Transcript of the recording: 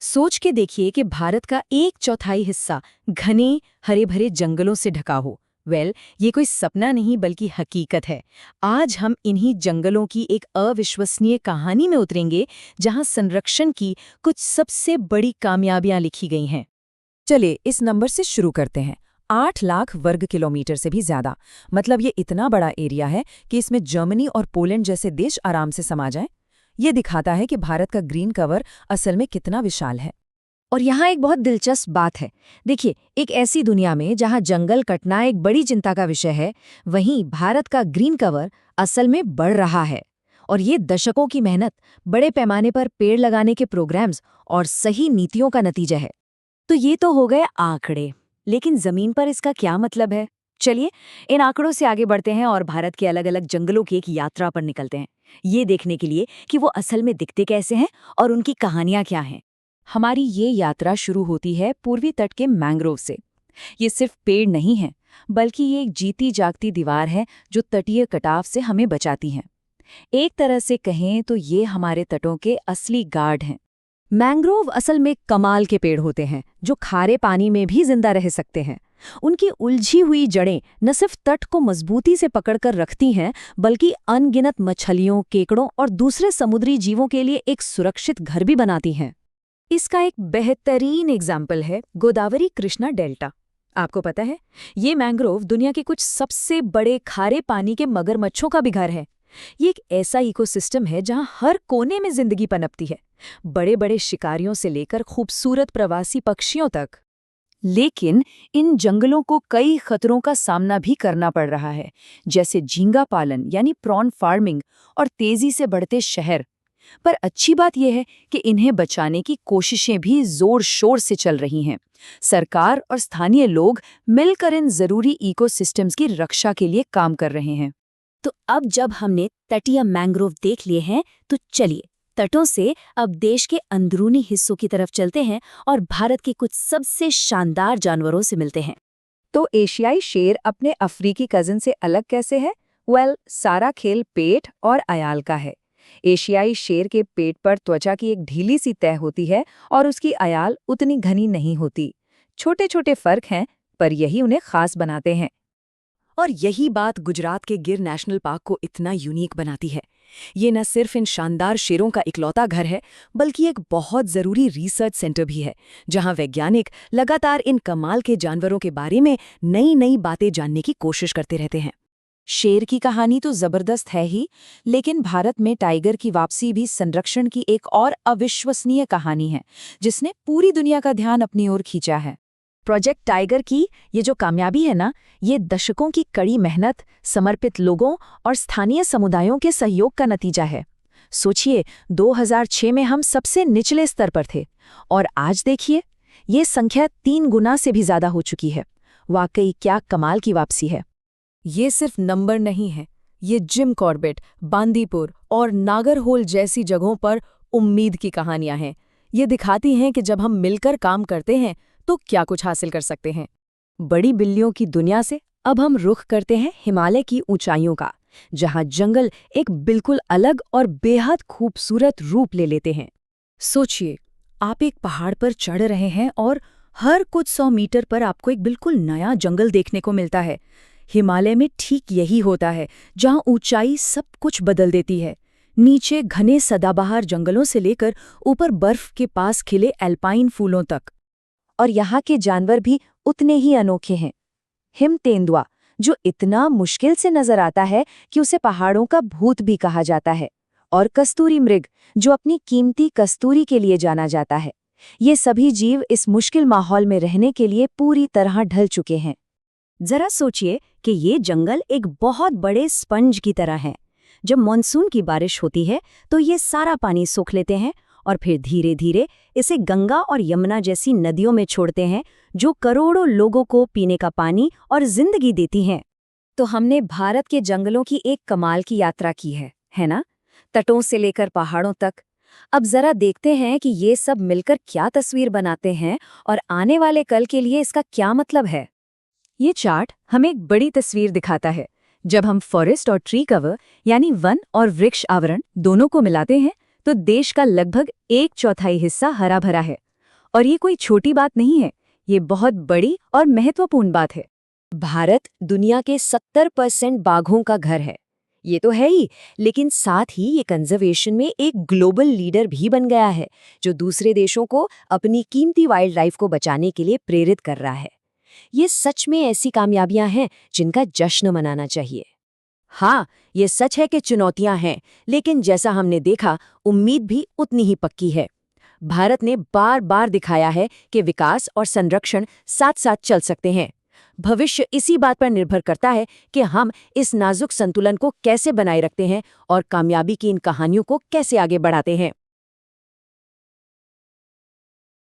सोच के देखिए कि भारत का एक चौथाई हिस्सा घने हरे भरे जंगलों से ढका हो। ये कोई सपना नहीं बल्कि हकीकत है। आज हम इन्हीं जंगलों की एक अविश्वसनीय कहानी में उतरेंगे, जहां संरक्षण की कुछ सबसे बड़ी कामयाबियां लिखी गई हैं। चलिए इस नंबर से शुरू करते हैं। 8 लाख वर्ग किलोमीटर से भी ज्यादा, मतलब ये इतना बड़ा एरिया है कि इसमें जर्मनी और पोलैंड जैसे देश आराम से समा जाएं। ये दिखाता है कि भारत का ग्रीन कवर असल में कितना विशाल है। और यहाँ एक बहुत दिलचस्प बात है। देखिए, एक ऐसी दुनिया में जहाँ जंगल कटना एक बड़ी चिंता का विषय है, वहीं भारत का ग्रीन कवर असल में बढ़ रहा है। और ये दशकों की मेहनत, बड़े पैमाने पर पेड़ लगाने के प्रोग्राम्स और सही नीतियों का नतीजा है। तो ये तो हो गए आंकड़े, लेकिन जमीन पर इसका क्या मतलब है? चलिए इन आंकड़ों से आगे बढ़ते हैं और भारत के अलग अलग जंगलों की एक यात्रा पर निकलते हैं, ये देखने के लिए कि वो असल में दिखते कैसे हैं और उनकी कहानियां क्या हैं। हमारी ये यात्रा शुरू होती है पूर्वी तट के मैंग्रोव से। ये सिर्फ पेड़ नहीं है, बल्कि ये एक जीती जागती दीवार है जो तटीय कटाव से हमें बचाती है। एक तरह से कहें तो ये हमारे तटों के असली गार्ड हैं। मैंग्रोव असल में कमाल के पेड़ होते हैं जो खारे पानी में भी जिंदा रह सकते हैं। उनकी उलझी हुई जड़ें न सिर्फ तट को मजबूती से पकड़कर रखती हैं, बल्कि अनगिनत मछलियों, केकड़ों और दूसरे समुद्री जीवों के लिए एक सुरक्षित घर भी बनाती हैं। इसका एक बेहतरीन एग्जाम्पल है गोदावरी कृष्णा डेल्टा। आपको पता है, ये मैंग्रोव दुनिया के कुछ सबसे बड़े खारे पानी के मगरमच्छों का भी घर है। ये एक ऐसा इकोसिस्टम है जहां हर कोने में जिंदगी पनपती है, बड़े बड़े शिकारियों से लेकर खूबसूरत प्रवासी पक्षियों तक। लेकिन इन जंगलों को कई खतरों का सामना भी करना पड़ रहा है, जैसे झींगा पालन यानी प्रॉन फार्मिंग और तेजी से बढ़ते शहर। पर अच्छी बात यह है कि इन्हें बचाने की कोशिशें भी जोर शोर से चल रही हैं। सरकार और स्थानीय लोग मिलकर इन जरूरी इकोसिस्टम्स की रक्षा के लिए काम कर रहे हैं। तो अब जब हमने तटीय मैंग्रोव देख लिए हैं, तो चलिए तटों से अब देश के अंदरूनी हिस्सों की तरफ चलते हैं और भारत के कुछ सबसे शानदार जानवरों से मिलते हैं। तो एशियाई शेर अपने अफ्रीकी कजिन से अलग कैसे है? सारा खेल पेट और अयाल का है। एशियाई शेर के पेट पर त्वचा की एक ढीली सी तह होती है और उसकी अयाल उतनी घनी नहीं होती। छोटे छोटे फर्क हैं, पर यही उन्हें खास बनाते हैं। और यही बात गुजरात के गिर नेशनल पार्क को इतना यूनिक बनाती है। ये न सिर्फ इन शानदार शेरों का इकलौता घर है, बल्कि एक बहुत जरूरी रिसर्च सेंटर भी है, जहां वैज्ञानिक लगातार इन कमाल के जानवरों के बारे में नई नई बातें जानने की कोशिश करते रहते हैं। शेर की कहानी तो जबरदस्त है ही, लेकिन भारत में टाइगर की वापसी भी संरक्षण की एक और अविश्वसनीय कहानी है, जिसने पूरी दुनिया का ध्यान अपनी ओर खींचा है। प्रोजेक्ट टाइगर की ये जो कामयाबी है ना, ये दशकों की कड़ी मेहनत, समर्पित लोगों और स्थानीय समुदायों के सहयोग का नतीजा है। सोचिए, 2006 में हम सबसे निचले स्तर पर थे और आज देखिए, ये संख्या 3 गुना से भी ज्यादा हो चुकी है। वाकई क्या कमाल की वापसी है। ये सिर्फ नंबर नहीं है, ये जिम कॉर्बेट, बांदीपुर और नागरहोल जैसी जगहों पर उम्मीद की कहानियां हैं। ये दिखाती हैं कि जब हम मिलकर काम करते हैं तो क्या कुछ हासिल कर सकते हैं। बड़ी बिल्लियों की दुनिया से अब हम रुख करते हैं हिमालय की ऊंचाइयों का, जहां जंगल एक बिल्कुल अलग और बेहद खूबसूरत रूप ले लेते हैं। सोचिए, आप एक पहाड़ पर चढ़ रहे हैं और हर कुछ 100 मीटर पर आपको एक बिल्कुल नया जंगल देखने को मिलता है। हिमालय में ठीक यही होता है, जहां ऊंचाई सब कुछ बदल देती है। नीचे घने सदाबहार जंगलों से लेकर ऊपर बर्फ के पास खिले एल्पाइन फूलों तक। और यहाँ के जानवर भी उतने ही अनोखे हैं। हिम तेंदुआ, जो इतना मुश्किल से नजर आता है कि उसे पहाड़ों का भूत भी कहा जाता है, और कस्तूरी मृग, जो अपनी कीमती कस्तूरी के लिए जाना जाता है। ये सभी जीव इस मुश्किल माहौल में रहने के लिए पूरी तरह ढल चुके हैं। जरा सोचिए कि ये जंगल एक बहुत बड़े स्पंज की तरह है। जब मानसून की बारिश होती है तो ये सारा पानी सोख लेते हैं और फिर धीरे धीरे इसे गंगा और यमुना जैसी नदियों में छोड़ते हैं, जो करोड़ों लोगों को पीने का पानी और जिंदगी देती हैं। तो हमने भारत के जंगलों की एक कमाल की यात्रा की है ना? तटों से लेकर पहाड़ों तक। अब जरा देखते हैं कि ये सब मिलकर क्या तस्वीर बनाते हैं और आने वाले कल के लिए इसका क्या मतलब है। ये चार्ट हमें एक बड़ी तस्वीर दिखाता है। जब हम फॉरेस्ट और ट्री कवर यानी वन और वृक्ष आवरण दोनों को मिलाते हैं तो देश का लगभग 1/4 हिस्सा हरा भरा है। और ये कोई छोटी बात नहीं है, ये बहुत बड़ी और महत्वपूर्ण बात है। भारत दुनिया के 70% बाघों का घर है, ये तो है ही, लेकिन साथ ही ये कंजर्वेशन में एक ग्लोबल लीडर भी बन गया है, जो दूसरे देशों को अपनी कीमती वाइल्ड लाइफ को बचाने के लिए प्रेरित कर रहा है। ये सच में ऐसी कामयाबियां हैं जिनका जश्न मनाना चाहिए। हाँ, ये सच है कि चुनौतियां हैं, लेकिन जैसा हमने देखा, उम्मीद भी उतनी ही पक्की है। भारत ने बार बार दिखाया है कि विकास और संरक्षण साथ साथ चल सकते हैं। भविष्य इसी बात पर निर्भर करता है कि हम इस नाजुक संतुलन को कैसे बनाए रखते हैं और कामयाबी की इन कहानियों को कैसे आगे बढ़ाते हैं।